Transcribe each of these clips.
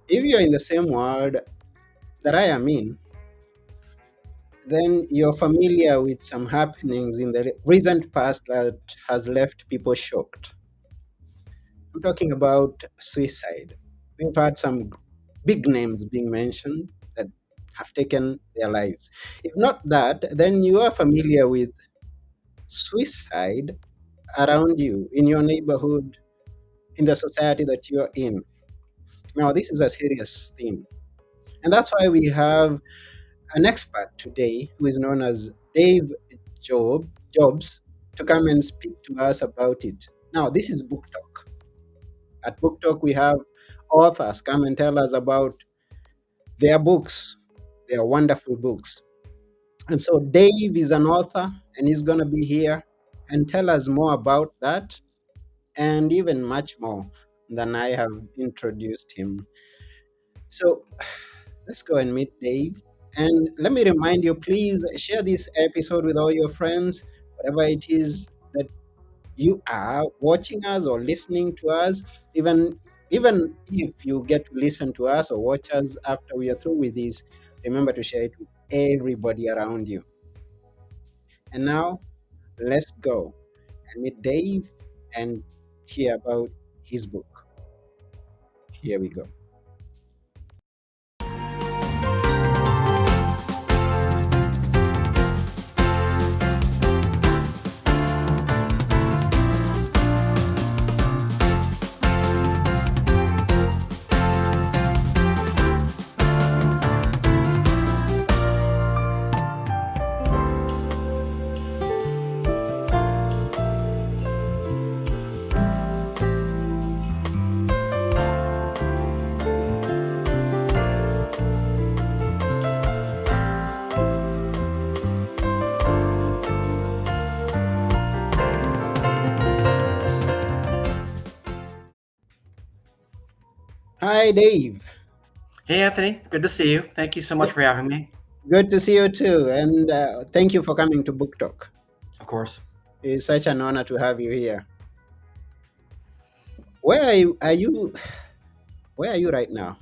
If you're in the same world that I am in, then you're familiar with some happenings in the recent past that has left people shocked. I'm talking about suicide. We've had some big names being mentioned that have taken their lives. If not that, then you are familiar with suicide around you, in your neighborhood, in the society that you're in. Now, this is a serious thing. And that's why we have an expert today who is known as Dave Jobs to come and speak to us about it. Now, this is Book Talk. At Book Talk, we have authors come and tell us about their books, their wonderful books. And so, Dave is an author and he's going to be here and tell us more about that and even much more than I have introduced him. So, let's go and meet Dave. And let me remind you, please share this episode with all your friends, whatever it is that you are watching us or listening to us. Even if you get to listen to us or watch us after we are through with this, remember to share it with everybody around you. And now let's go and meet Dave and hear about his book. Here we go. Hi, Dave. Hey, Anthony. Good to see you. Thank you so much for having me. Good to see you too. And thank you for coming to Book Talk. Of course. It's such an honor to have you here. Where are you right now?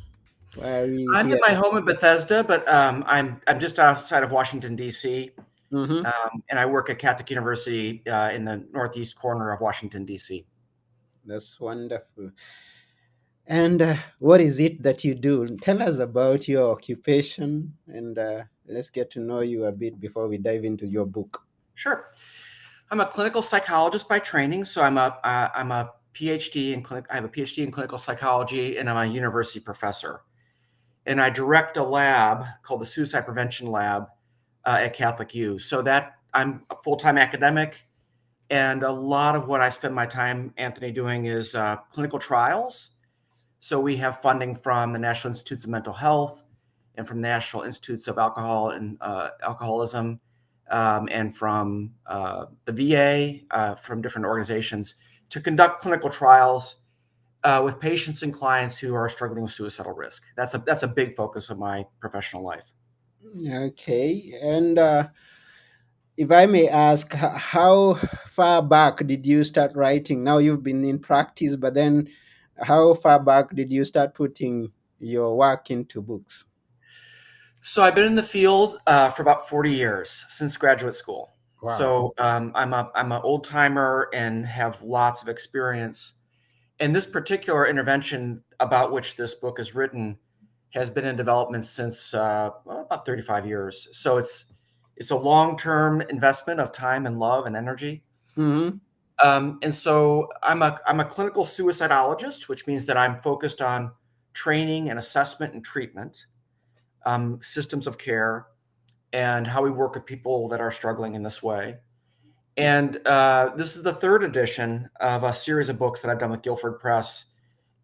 Why are we I'm in here? my home in Bethesda, but I'm just outside of Washington D.C. Mm-hmm. And I work at Catholic University in the northeast corner of Washington D.C. That's wonderful. And what is it that you do? Tell us about your occupation, and let's get to know you a bit before we dive into your book. Sure. I'm a clinical psychologist by training, so I'm a PhD in clinic. I have a PhD in clinical psychology, and I'm a university professor. And I direct a lab called the Suicide Prevention Lab at Catholic U. So that I'm a full time academic. And a lot of what I spend my time, Anthony, doing is clinical trials. So we have funding from the National Institutes of Mental Health and from the National Institutes of Alcohol and Alcoholism, and from the VA, from different organizations to conduct clinical trials with patients and clients who are struggling with suicidal risk. That's a big focus of my professional life. Okay, and if I may ask, how far back did you start writing? Now you've been in practice, but then how far back did you start putting your work into books? So I've been in the field for about 40 years since graduate school. Wow. So I'm an old timer and have lots of experience. And this particular intervention about which this book is written has been in development since about 35 years. So it's a long term investment of time and love and energy. Mm-hmm. And so I'm a clinical suicidologist, which means that I'm focused on training and assessment and treatment, systems of care, and how we work with people that are struggling in this way. And this is the third edition of a series of books that I've done with Guilford Press,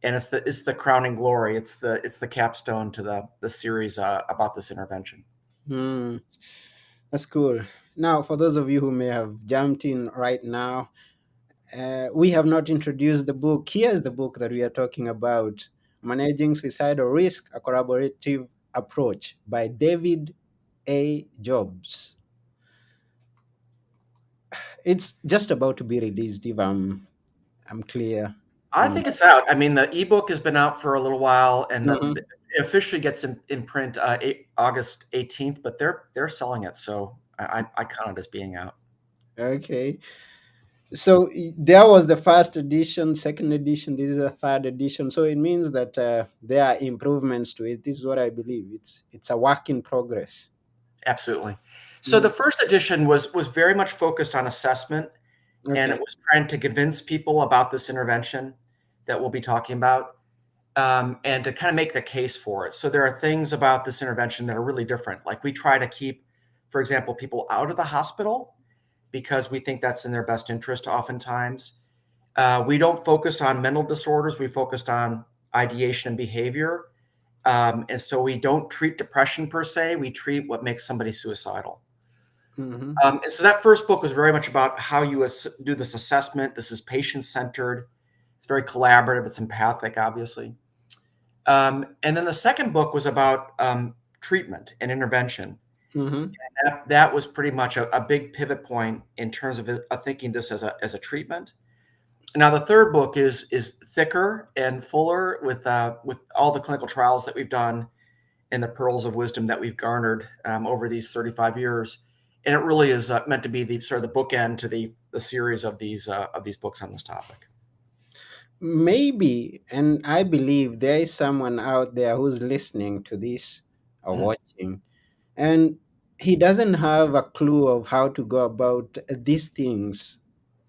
and it's the crowning glory. It's the capstone to the series about this intervention. Hmm. That's cool. Now, for those of you who may have jumped in right now, we have not introduced the book. Here's the book that we are talking about: Managing Suicidal Risk, a Collaborative Approach by David A. Jobs. It's just about to be released, if I'm clear. I think it's out. I mean, the ebook has been out for a little while, and Mm-hmm. it officially gets in print August 18th. But they're selling it, so I count it as being out. Okay. So there was the first edition, second edition. This is the third edition. So it means that there are improvements to it. This is what I believe. It's a work in progress. Absolutely. So the Mm. first edition was very much focused on assessment, and it Okay. was trying to convince people about this intervention that we'll be talking about, and to kind of make the case for it. So there are things about this intervention that are really different. Like we try to keep, for example, people out of the hospital because we think that's in their best interest oftentimes. We don't focus on mental disorders. We focused on ideation and behavior. And so we don't treat depression per se. We treat what makes somebody suicidal. Mm-hmm. And so that first book was very much about how you do this assessment. This is patient centered. It's very collaborative. It's empathic, obviously. And then the second book was about treatment and intervention. Mm-hmm. That was pretty much a big pivot point in terms of thinking this as a treatment. Now the third book is thicker and fuller with all the clinical trials that we've done and the pearls of wisdom that we've garnered over these 35 years. And it really is meant to be the sort of the bookend to the series of these books on this topic. Maybe, and I believe there is someone out there who's listening to this or Mhm. watching, and he doesn't have a clue of how to go about these things.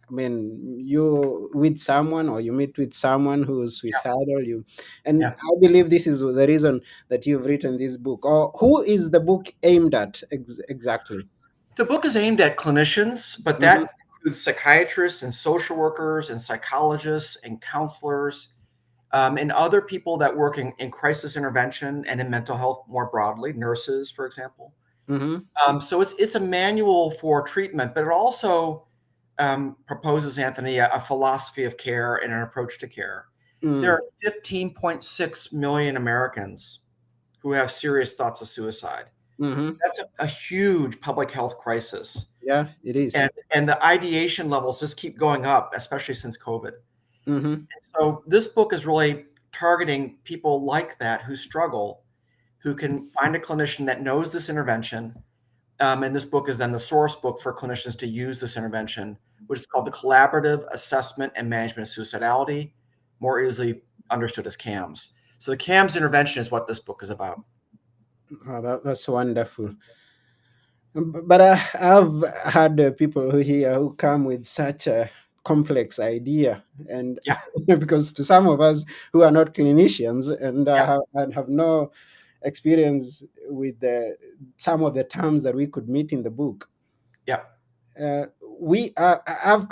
I mean, you with someone or you meet with someone who's Yeah, suicidal, and yeah. I believe this is the reason that you've written this book. Or who is the book aimed at exactly? The book is aimed at clinicians, but Mm-hmm. that includes psychiatrists and social workers and psychologists and counselors and other people that work in crisis intervention and in mental health more broadly, nurses, for example. Mm-hmm. So it's a manual for treatment, but it also proposes, Anthony, a philosophy of care and an approach to care. There Mm. are 15.6 million Americans who have serious thoughts of suicide. Mm-hmm. That's a huge public health crisis. Yeah, it is. And the ideation levels just keep going up, especially since COVID. Mm-hmm. So this book is really targeting people like that who struggle, who can find a clinician that knows this intervention. And this book is then the source book for clinicians to use this intervention, which is called the Collaborative Assessment and Management of Suicidality, more easily understood as CAMS. So the CAMS intervention is what this book is about. Oh, that's wonderful. But I've had people who here who come with such a complex idea, and Yeah, because to some of us who are not clinicians yeah, and have no experience with some of the terms that we could meet in the book, yeah, uh,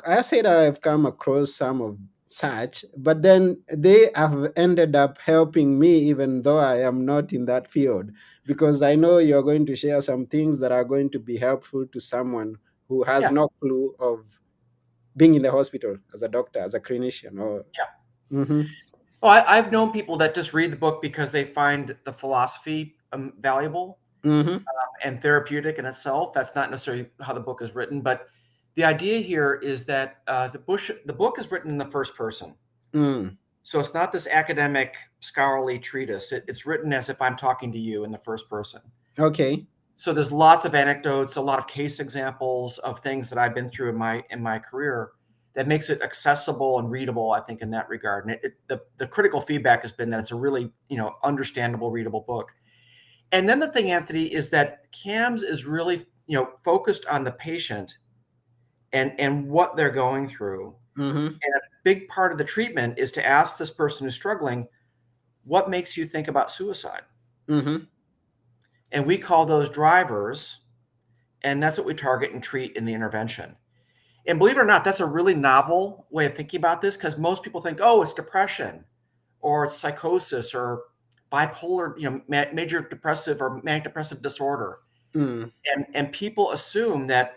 I said I've come across some of such, but then they have ended up helping me even though I am not in that field, because I know you're going to share some things that are going to be helpful to someone who has yeah, no clue of being in the hospital as a doctor, as a clinician. Or yeah. hmm Well, I've known people that just read the book because they find the philosophy valuable hmm and therapeutic in itself. That's not necessarily how the book is written, but the idea here is that the book is written in the first person. mm, So it's not this academic scholarly treatise. It's written as if I'm talking to you in the first person. okay. So there's lots of anecdotes, a lot of case examples of things that I've been through in my career that makes it accessible and readable. I think in that regard, and the critical feedback has been that it's a really understandable, readable book. And then the thing, Anthony, is that CAMS is really focused on the patient and what they're going through. hmm And a big part of the treatment is to ask this person who's struggling, what makes you think about suicide? hmm And we call those drivers, and that's what we target and treat in the intervention. And believe it or not, that's a really novel way of thinking about this because most people think, oh, it's depression or it's psychosis or bipolar, major depressive or manic depressive disorder. mm, And people assume that,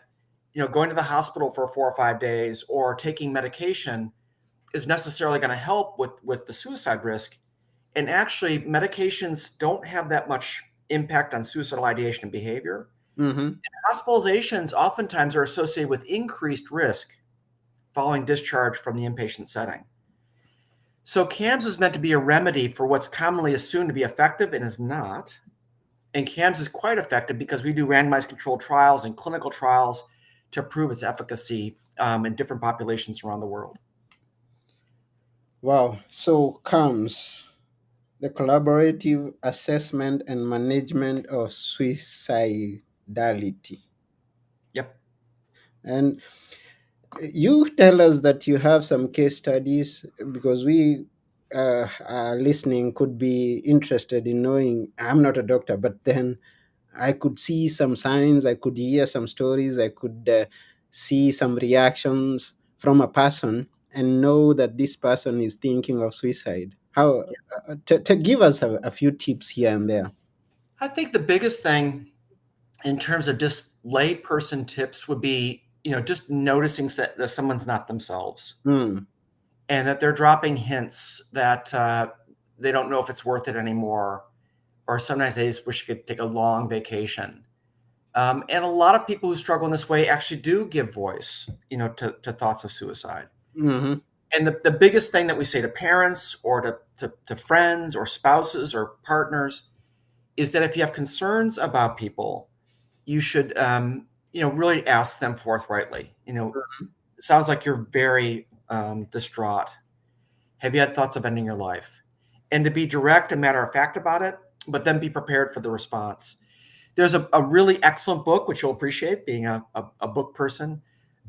going to the hospital for 4 or 5 days or taking medication is necessarily going to help with the suicide risk. And actually, medications don't have that much impact on suicidal ideation and behavior. hmm Hospitalizations oftentimes are associated with increased risk following discharge from the inpatient setting. So CAMS is meant to be a remedy for what's commonly assumed to be effective and is not. And CAMS is quite effective because we do randomized controlled trials and clinical trials to prove its efficacy in different populations around the world. Wow. So comes the collaborative assessment and management of suicidality. Yep. And you tell us that you have some case studies because we are listening could be interested in knowing. I'm not a doctor, but then I could see some signs, I could hear some stories, I could see some reactions from a person and know that this person is thinking of suicide. How to give us a few tips here and there. I think the biggest thing in terms of just layperson tips would be, just noticing that someone's not themselves Mm, and that they're dropping hints that they don't know if it's worth it anymore, or sometimes they just wish you could take a long vacation. And a lot of people who struggle in this way actually do give voice, to thoughts of suicide. mm-hmm, And the biggest thing that we say to parents or to friends or spouses or partners is that if you have concerns about people, you should, really ask them forthrightly. It sounds like you're very distraught. Have you had thoughts of ending your life? And to be direct and matter of fact about it, but then be prepared for the response. There's a really excellent book, which you'll appreciate being a book person,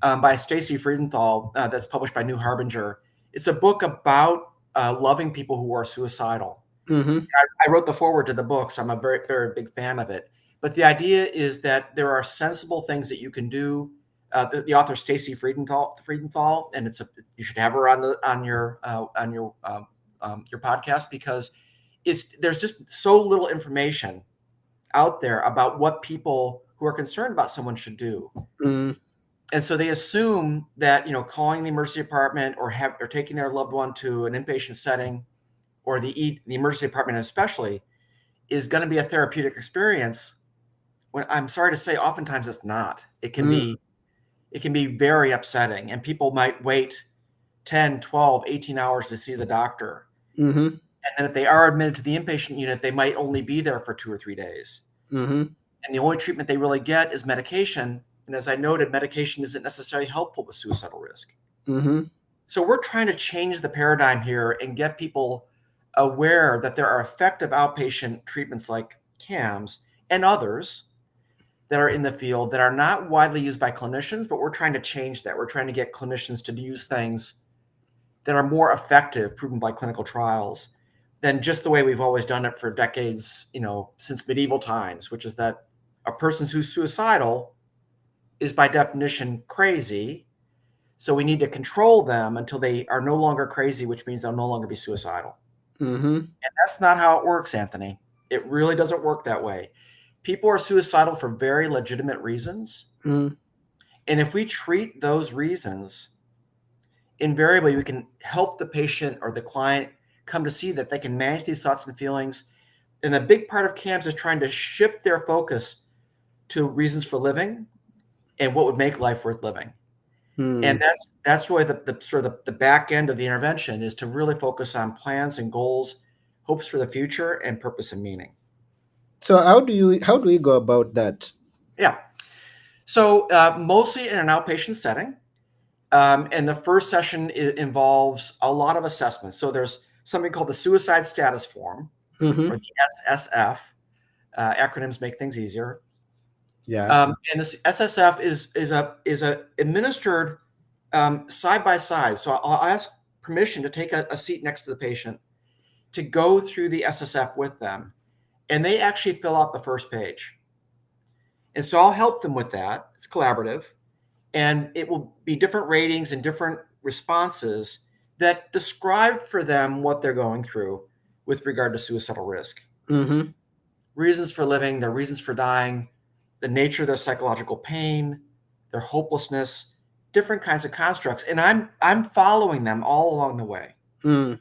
by Stacy Friedenthal, that's published by New Harbinger. It's a book about loving people who are suicidal. mm-hmm, I wrote the foreword to the book, so I'm a very, very big fan of it. But the idea is that there are sensible things that you can do. The author Stacy Friedenthal, and you should have her on your podcast because there's just so little information out there about what people who are concerned about someone should do. mm, And so they assume that, calling the emergency department or taking their loved one to an inpatient setting or the emergency department especially is going to be a therapeutic experience, when I'm sorry to say oftentimes it's not. mm, It can be very upsetting, and people might wait 10, 12, 18 hours to see the doctor. mm-hmm, And then if they are admitted to the inpatient unit, they might only be there for 2 or 3 days. mm-hmm, And the only treatment they really get is medication. And as I noted, medication isn't necessarily helpful with suicidal risk. mm-hmm, So we're trying to change the paradigm here and get people aware that there are effective outpatient treatments like CAMS and others that are in the field that are not widely used by clinicians, but we're trying to change that. We're trying to get clinicians to use things that are more effective, proven by clinical trials, than just the way we've always done it for decades, since medieval times, which is that a person who's suicidal is by definition crazy. So we need to control them until they are no longer crazy, which means they'll no longer be suicidal. mm-hmm, And that's not how it works, Anthony. It really doesn't work that way. People are suicidal for very legitimate reasons. mm, And if we treat those reasons, invariably we can help the patient or the client come to see that they can manage these thoughts and feelings. And a big part of CAMS is trying to shift their focus to reasons for living and what would make life worth living. And mm. that's really the sort of the back end of the intervention is to really focus on plans and goals, hopes for the future, and purpose and meaning. So how do we go about that? Yeah. So mostly in an outpatient setting, and the first session involves a lot of assessments. So there's something called the Suicide Status Form, or Mm-hmm. the SSF. Acronyms make things easier. Yeah. And this SSF is a administered side by side. So I'll ask permission to take a seat next to the patient to go through the SSF with them, and they actually fill out the first page. And so I'll help them with that. It's collaborative, and it will be different ratings and different responses that describe for them what they're going through with regard to suicidal risk. Mm-hmm. Reasons for living, their reasons for dying, the nature of their psychological pain, their hopelessness, different kinds of constructs. And I'm following them all along the way. Mm,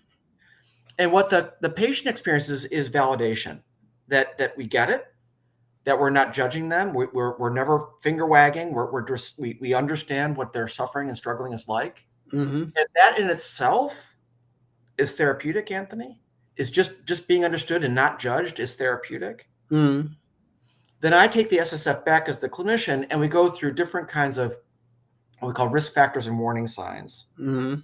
And what the patient experiences is validation that we get it, that we're not judging them. We're never finger wagging. We're just, we understand what their suffering and struggling is like. mm-hmm. And that in itself is therapeutic, Anthony? Is just being understood and not judged is therapeutic? Mm. Then I take the SSF back as the clinician, and we go through different kinds of what we call risk factors and warning signs. Mm.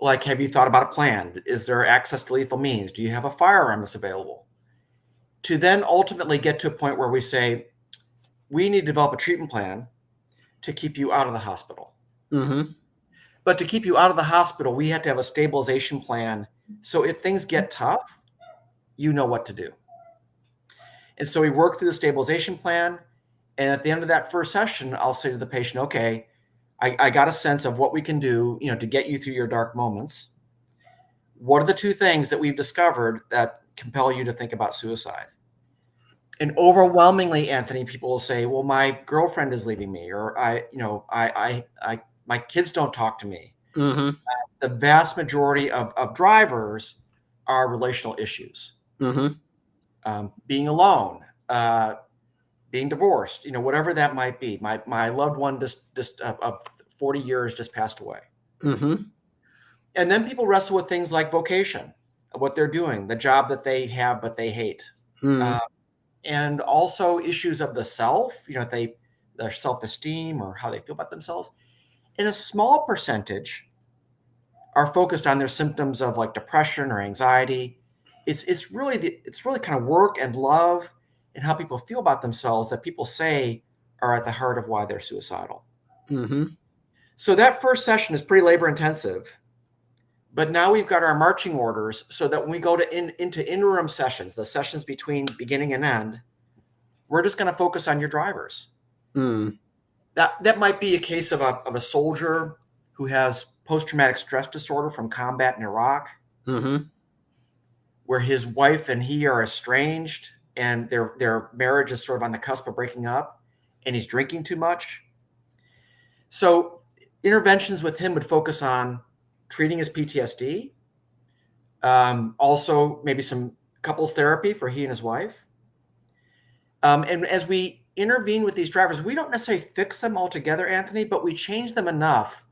Like, have you thought about a plan? Is there access to lethal means? Do you have a firearm that's available? To then ultimately get to a point where we say, we need to develop a treatment plan to keep you out of the hospital. Mm-hmm. But to keep you out of the hospital, we have to have a stabilization plan. So if things get tough, you know what to do. And so we work through the stabilization plan. And at the end of that first session, I'll say to the patient, okay, I got a sense of what we can do, to get you through your dark moments. What are the two things that we've discovered that compel you to think about suicide? And overwhelmingly, Anthony, people will say, well, my girlfriend is leaving me, or my kids don't talk to me. Mm-hmm. The vast majority of drivers are relational issues, Mm-hmm. being alone, being divorced, whatever that might be. My loved one just of 40 years just passed away. Mm-hmm. And then people wrestle with things like vocation, what they're doing, the job that they have but they hate, Mm. uh, and also issues of the self, their self-esteem or how they feel about themselves. And a small percentage are focused on their symptoms of like depression or anxiety. It's really kind of work and love and how people feel about themselves that people say are at the heart of why they're suicidal. Mm-hmm. So that first session is pretty labor intensive, but now we've got our marching orders so that when we go into interim sessions, the sessions between beginning and end, we're just going to focus on your drivers. Mm. That might be a case of a soldier who has post-traumatic stress disorder from combat in Iraq, Mm-hmm. where his wife and he are estranged and their marriage is sort of on the cusp of breaking up, and he's drinking too much. So interventions with him would focus on treating his PTSD, also maybe some couples therapy for he and his wife. And as we intervene with these drivers, we don't necessarily fix them altogether, Anthony, but we change them enough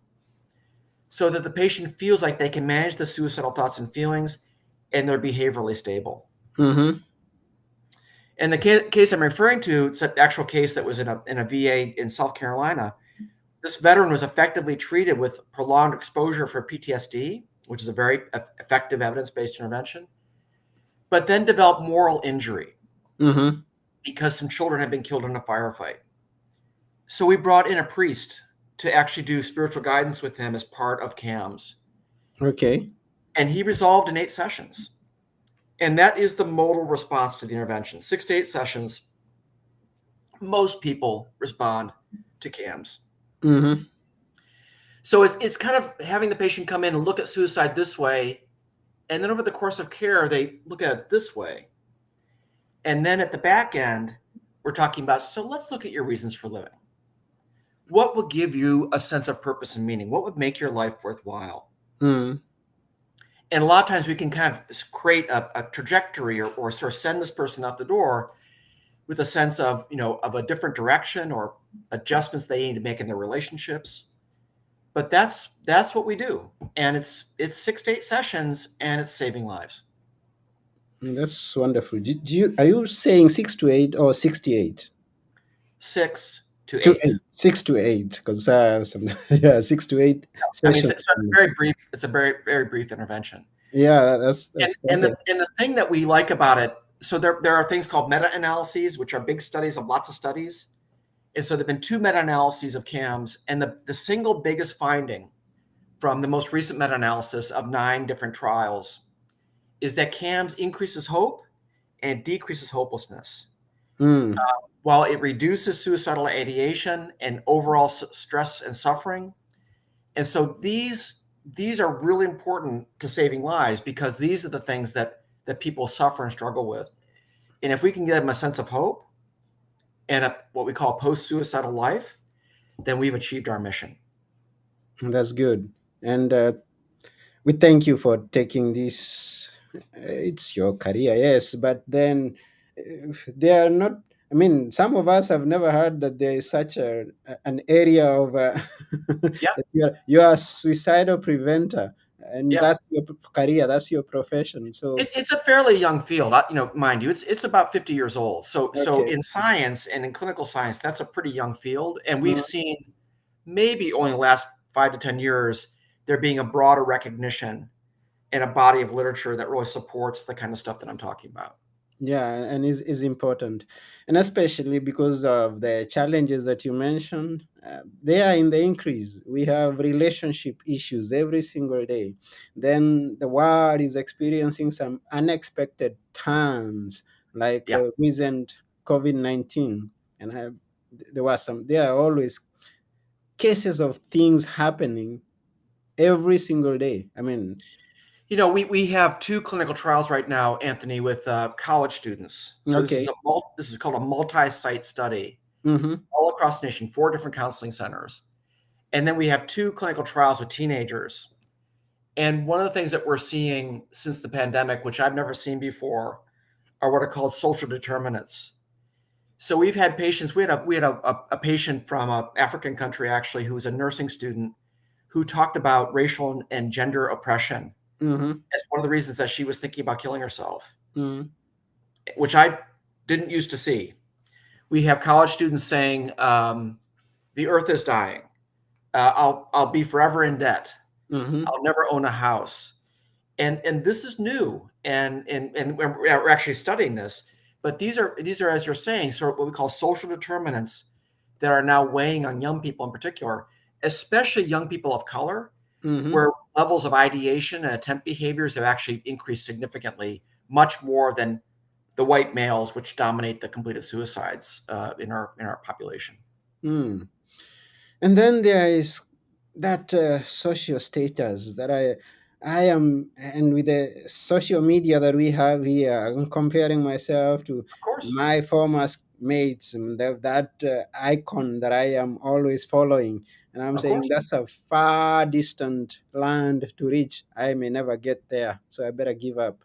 so that the patient feels like they can manage the suicidal thoughts and feelings and they're behaviorally stable. Mm-hmm. And the case I'm referring to, it's an actual case that was in a VA in South Carolina. This veteran was effectively treated with prolonged exposure for PTSD, which is a very effective evidence-based intervention, but then developed moral injury Mm-hmm. because some children had been killed in a firefight. So we brought in a priest to actually do spiritual guidance with him as part of CAMS. Okay. And he resolved in 8 sessions. And that is the modal response to the intervention. 6 to 8 sessions, most people respond to CAMS. Mm-hmm. So it's kind of having the patient come in and look at suicide this way, and then over the course of care, they look at it this way. And then at the back end, we're talking about, so let's look at your reasons for living. What would give you a sense of purpose and meaning? What would make your life worthwhile? Mm. And a lot of times we can kind of create a trajectory or sort of send this person out the door with a sense of, of a different direction or adjustments they need to make in their relationships. But that's what we do. And it's 6 to 8 sessions and it's saving lives. That's wonderful. Are you saying 6 to 8 or 68? Six to To eight. 8, 6 to 8, because yeah, 6 to 8 I mean, sessions. it's a very brief. It's a very very brief intervention. Yeah, And that's and quite the a. and the thing that we like about it, so there are things called meta analyses, which are big studies of lots of studies. And so there've been 2 meta-analyses of CAMS, and the single biggest finding from the most recent meta-analysis of 9 different trials is that CAMS increases hope and decreases hopelessness, Mm. while it reduces suicidal ideation and overall stress and suffering. And so these are really important to saving lives because these are the things that people suffer and struggle with. And if we can give them a sense of hope and what we call post-suicidal life, then we've achieved our mission. That's good. And we thank you for taking this. It's your career, yes, but then they are not. I mean, some of us have never heard that there is such an area of Yeah. that you are a suicidal preventer. and Yep. that's your career, that's your profession. So It's a fairly young field, mind you, it's about 50 years old. So okay. in science and in clinical science, that's a pretty young field, and we've Mm, seen maybe only the last 5 to 10 years there being a broader recognition and a body of literature that really supports the kind of stuff that I'm talking about. yeah, and is important, and especially because of the challenges that you mentioned, they are in the increase. We have relationship issues every single day. Then the world is experiencing some unexpected turns, like Yeah. recent COVID-19, and there are always cases of things happening every single day. I mean, We have 2 clinical trials right now, Anthony, with, college students. So okay. this is called a multi-site study Mm-hmm. all across the nation, 4 different counseling centers. And then we have 2 clinical trials with teenagers. And one of the things that we're seeing since the pandemic, which I've never seen before, are what are called social determinants. So we've had patients. We had a patient from an African country actually who was a nursing student who talked about racial and gender oppression Mm-hmm. as one of the reasons that she was thinking about killing herself, Mm-hmm. which I didn't used to see. We have college students saying, "The Earth is dying. I'll be forever in debt. Mm-hmm. I'll never own a house." And this is new, and we're actually studying this. But these are, as you're saying, sort of what we call social determinants that are now weighing on young people in particular, especially young people of color, Mm-hmm. where levels of ideation and attempt behaviors have actually increased significantly, much more than the white males, which dominate the completed suicides in our population. Mm. And then there is that social status that I am, and with the social media that we have here, I'm comparing myself to Of course, my former mates, and that icon that I am always following. And I'm of saying course. that's a far distant land to reach. I may never get there, so I better give up.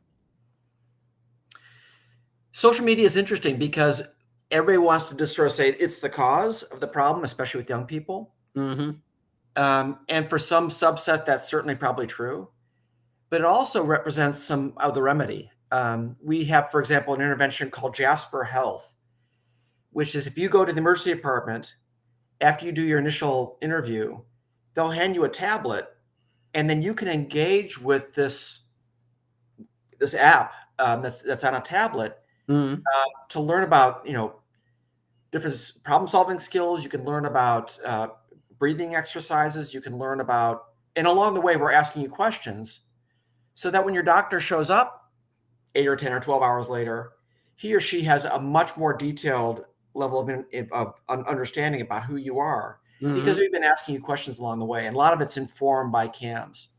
Social media is interesting because everybody wants to just sort of say it's the cause of the problem, especially with young people. Mm-hmm. And for some subset, that's certainly probably true, but it also represents some of the remedy. We have, for example, an intervention called Jasper Health, which is if you go to the emergency department after you do your initial interview, they'll hand you a tablet, and then you can engage with this app that's on a tablet Mm-hmm. to learn about different problem solving skills. You can learn about breathing exercises. You can learn about, and along the way, we're asking you questions so that when your doctor shows up 8 or 10 or 12 hours later, he or she has a much more detailed level of understanding about who you are because Mm-hmm. we've been asking you questions along the way. And a lot of it's informed by CAMs.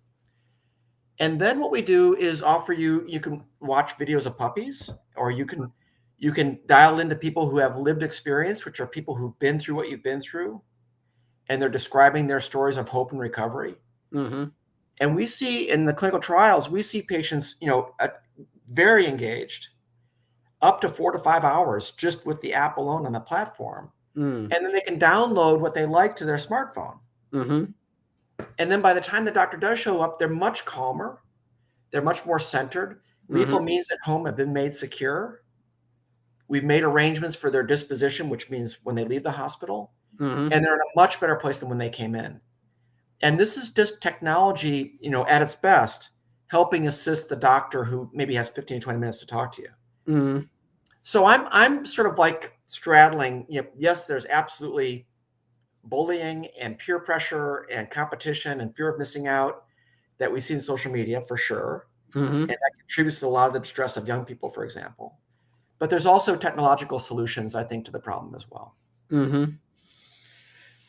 And then what we do is offer you can watch videos of puppies, or you can dial into people who have lived experience, which are people who've been through what you've been through, and they're describing their stories of hope and recovery. Mm-hmm. And we see in the clinical trials, we see patients, very engaged, up to 4 to 5 hours just with the app alone on the platform. Mm-hmm. And then they can download what they like to their smartphone. Mm-hmm. And then by the time the doctor does show up, they're much calmer. They're much more centered. Lethal Mm-hmm. means at home have been made secure. We've made arrangements for their disposition, which means when they leave the hospital, Mm-hmm. and they're in a much better place than when they came in. And this is just technology, at its best, helping assist the doctor who maybe has 15 to 20 minutes to talk to you. Mm-hmm. So I'm sort of like straddling, yes, there's absolutely bullying and peer pressure and competition and fear of missing out that we see in social media for sure. Mm-hmm. And that contributes to a lot of the distress of young people, for example. But there's also technological solutions, I think, to the problem as well. Mm-hmm.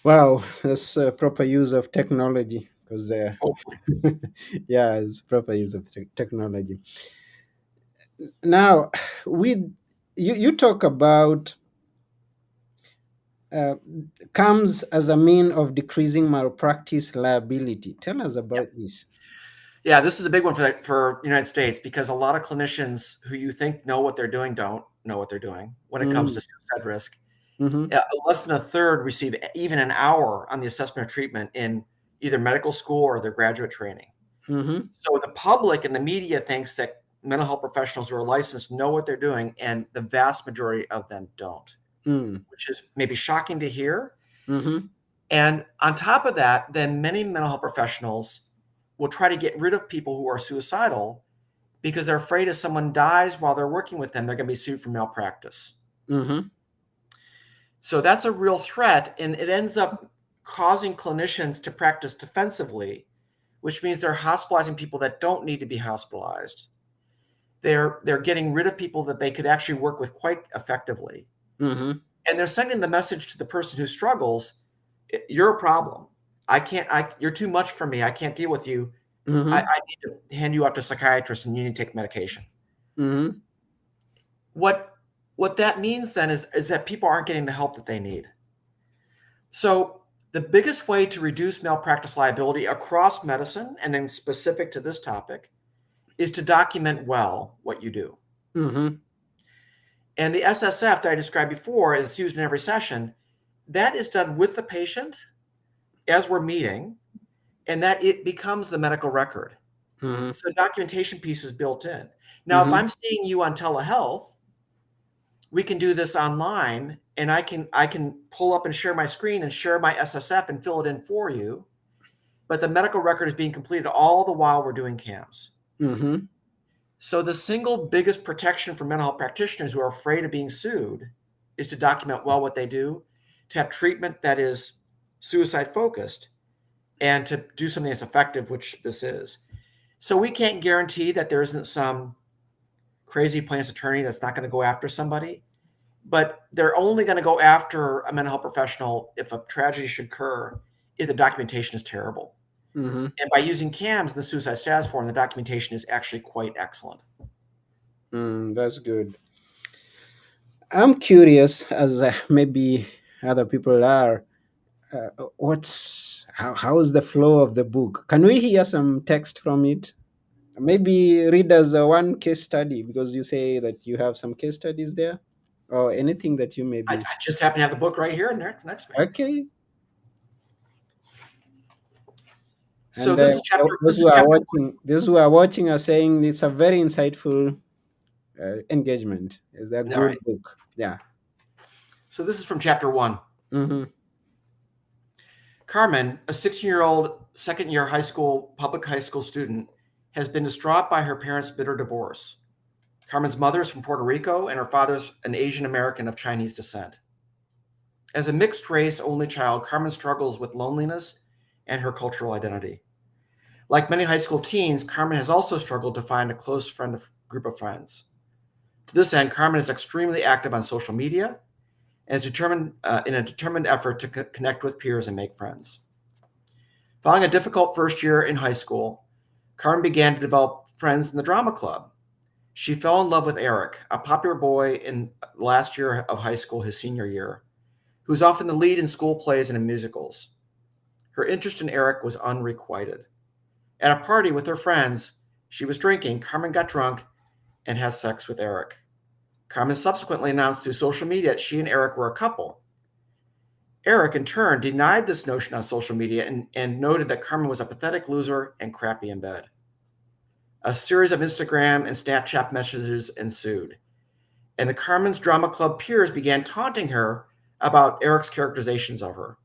Wow, that's proper use of technology because Hopefully. yeah, it's proper use of technology. Now, we you talk about uh, comes as a mean of decreasing malpractice liability. Tell us Yep. about this. Yeah, this is a big one for the United States because a lot of clinicians who you think know what they're doing don't know what they're doing when it comes Mm-hmm. to suicide risk. Mm-hmm. Less than a third receive even an hour on the assessment of treatment in either medical school or their graduate training. Mm-hmm. So the public and the media thinks that mental health professionals who are licensed know what they're doing, and the vast majority of them don't, Mm. which is maybe shocking to hear. Mm-hmm. And on top of that, then many mental health professionals will try to get rid of people who are suicidal because they're afraid if someone dies while they're working with them, they're going to be sued for malpractice. Mm-hmm. So that's a real threat, and it ends up causing clinicians to practice defensively, which means they're hospitalizing people that don't need to be hospitalized. They're getting rid of people that they could actually work with quite effectively. Mm-hmm. And they're sending the message to the person who struggles, you're a problem. You're too much for me. I can't deal with you. Mm-hmm. I need to hand you off to a psychiatrist and you need to take medication. Mm-hmm. What what that means then is that people aren't getting the help that they need. So the biggest way to reduce malpractice liability across medicine and then specific to this topic is to document well what you do. Mm-hmm. And the SSF that I described before is used in every session. That is done with the patient as we're meeting, and that it becomes the medical record. Mm-hmm. So documentation piece is built in. Now, if Mm-hmm. I'm seeing you on telehealth, we can do this online, and I can pull up and share my screen and share my SSF and fill it in for you. But the medical record is being completed all the while we're doing CAMs. Mm-hmm. So the single biggest protection for mental health practitioners who are afraid of being sued is to document well what they do, to have treatment that is suicide focused, and to do something that's effective, which this is. So we can't guarantee that there isn't some crazy plaintiff's attorney that's not going to go after somebody, but they're only going to go after a mental health professional if a tragedy should occur, if the documentation is terrible. Mm-hmm. And by using CAMS in the suicide status form, the documentation is actually quite excellent. That's good. I'm curious, as maybe other people are. How is the flow of the book? Can we hear some text from it? Maybe read us one case study because you say that you have some case studies there, or anything that you I maybe. just happen to have the book right here next to me. Okay. So And this is chapter. those This who is are chapter. watching, those who are watching are saying it's a very insightful engagement. It's a All right. good book. Yeah. So this is from chapter 1. Mm-hmm. Carmen, a 16-year-old second-year public high school student, has been distraught by her parents' bitter divorce. Carmen's mother is from Puerto Rico, and her father's an Asian American of Chinese descent. As a mixed race only child, Carmen struggles with loneliness and her cultural identity. Like many high school teens, Carmen has also struggled to find a close group of friends. To this end, Carmen is extremely active on social media and is determined in a determined effort to connect with peers and make friends. Following a difficult first year in high school, Carmen began to develop friends in the drama club. She fell in love with Eric, a popular boy in last year of high school, his senior year, who's often the lead in school plays and in musicals. Her interest in Eric was unrequited. At a party with her friends, she was drinking. Carmen got drunk and had sex with Eric. Carmen subsequently announced through social media that she and Eric were a couple. Eric, in turn, denied this notion on social media and noted that Carmen was a pathetic loser and crappy in bed. A series of Instagram and Snapchat messages ensued, and the Carmen's Drama Club peers began taunting her about Eric's characterizations of her.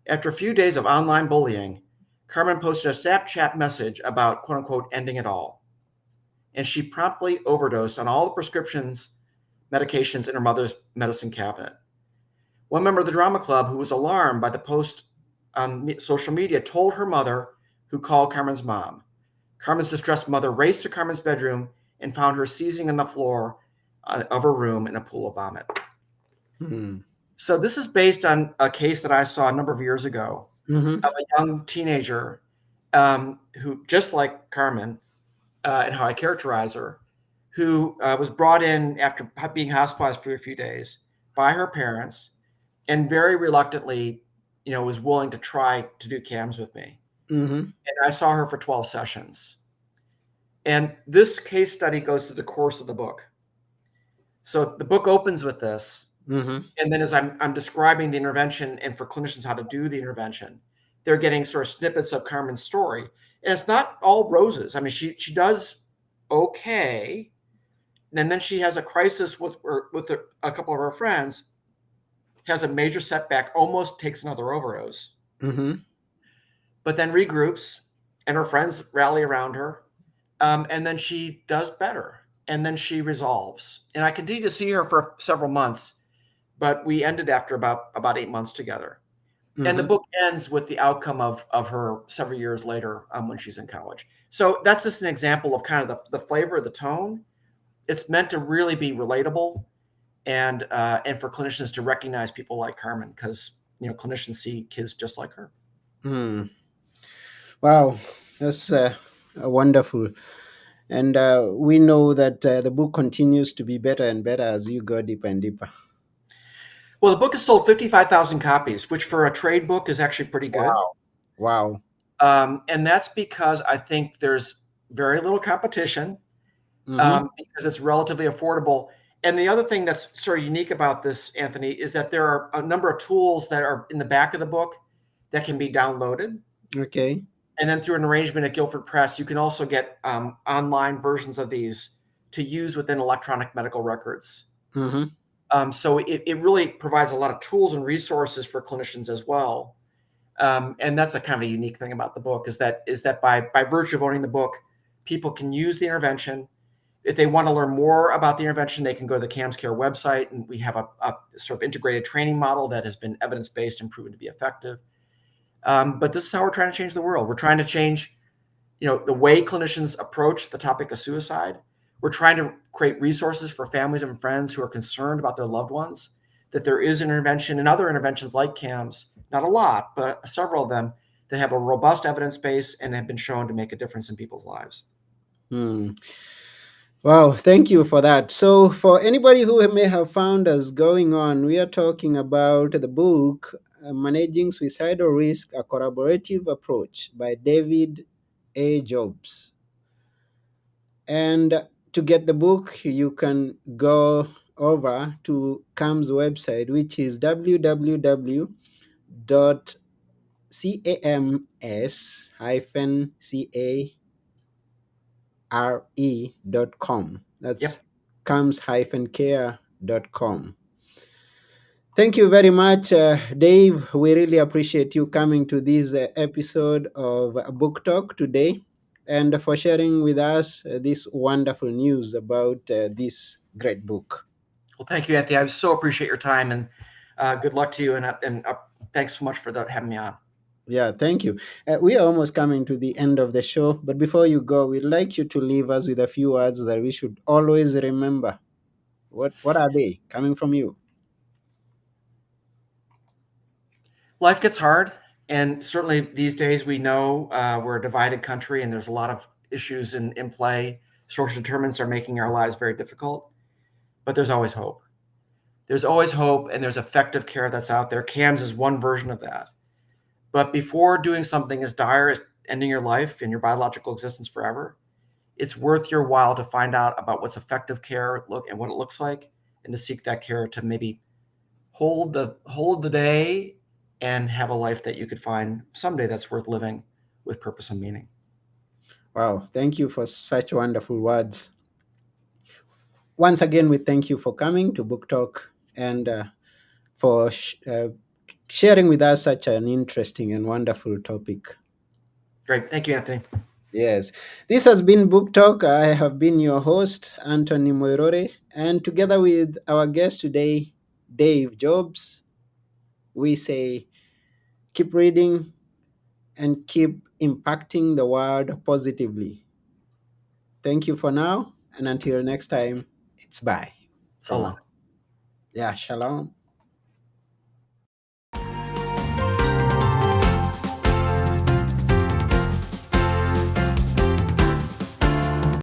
After a few days of online bullying, Carmen posted a Snapchat message about quote unquote ending it all. And she promptly overdosed on all the medications in her mother's medicine cabinet. One member of the drama club, who was alarmed by the post on social media, told her mother, who called Carmen's mom. Carmen's distressed mother raced to Carmen's bedroom and found her seizing on the floor of her room in a pool of vomit. Mm-hmm. So this is based on a case that I saw a number of years ago Mm-hmm. of a young teenager who, just like Carmen, and how I characterize her, who was brought in after being hospitalized for a few days by her parents, and very reluctantly, was willing to try to do CAMs with me. Mm-hmm. And I saw her for 12 sessions. And this case study goes through the course of the book. So the book opens with this. Mm-hmm. And then as I'm describing the intervention and for clinicians how to do the intervention, they're getting sort of snippets of Carmen's story. And it's not all roses. I mean, she does okay, and then she has a crisis with a couple of her friends, has a major setback, almost takes another overdose, Mm-hmm. but then regroups, and her friends rally around her, and then she does better, and then she resolves. And I continue to see her for several months, but we ended after about 8 months together. And the Mm-hmm. book ends with the outcome of her several years later, when she's in college. So that's just an example of kind of the flavor of the tone. It's meant to really be relatable, and for clinicians to recognize people like Carmen, because clinicians see kids just like her. Mm. Wow, that's wonderful. And we know that the book continues to be better and better as you go deeper and deeper. Well, the book has sold 55,000 copies, which for a trade book is actually pretty good. Wow. Wow. And that's because I think there's very little competition, Mm-hmm. because it's relatively affordable. And the other thing that's sort of unique about this, Anthony, is that there are a number of tools that are in the back of the book that can be downloaded. Okay. And then through an arrangement at Guilford Press, you can also get online versions of these to use within electronic medical records. Mm-hmm. So it really provides a lot of tools and resources for clinicians as well. And that's a kind of a unique thing about the book, is that by virtue of owning the book, people can use the intervention. If they want to learn more about the intervention, they can go to the CAMS Care website, and we have a sort of integrated training model that has been evidence-based and proven to be effective. But this is how we're trying to change the world. We're trying to change, the way clinicians approach the topic of suicide. We're trying to create resources for families and friends who are concerned about their loved ones, that there is intervention and other interventions like CAMS, not a lot, but several of them, that have a robust evidence base and have been shown to make a difference in people's lives. Hmm. Wow, thank you for that. So, for anybody who may have found us going on, we are talking about the book Managing Suicidal Risk, a Collaborative Approach by David A. Jobs. And to get the book, you can go over to CAM's website, which is www.cams-care.com. That's Yep. cams-care.com. Thank you very much, Dave. We really appreciate you coming to this episode of Book Talk today and for sharing with us this wonderful news about this great book. Well, thank you, Anthony. I so appreciate your time, and good luck to you. And thanks so much for having me on. Yeah, thank you. We are almost coming to the end of the show, but before you go, we'd like you to leave us with a few words that we should always remember. What are they coming from you? Life gets hard, and certainly these days we know we're a divided country, and there's a lot of issues in play. Social determinants are making our lives very difficult, but there's always hope. There's always hope, and there's effective care that's out there. CAMS is one version of that. But before doing something as dire as ending your life and your biological existence forever, it's worth your while to find out about what's effective care look and what it looks like, and to seek that care to maybe hold the day and have a life that you could find someday that's worth living with purpose and meaning. Wow, thank you for such wonderful words. Once again, we thank you for coming to Book Talk and for sharing with us such an interesting and wonderful topic. Great. Thank you, Anthony. Yes, this has been Book Talk. I have been your host, Anthony Moirore, and together with our guest today, Dave Jobs, we say keep reading and keep impacting the world positively. Thank you for now, and until next time, it's bye So from long. us. Yeah, shalom.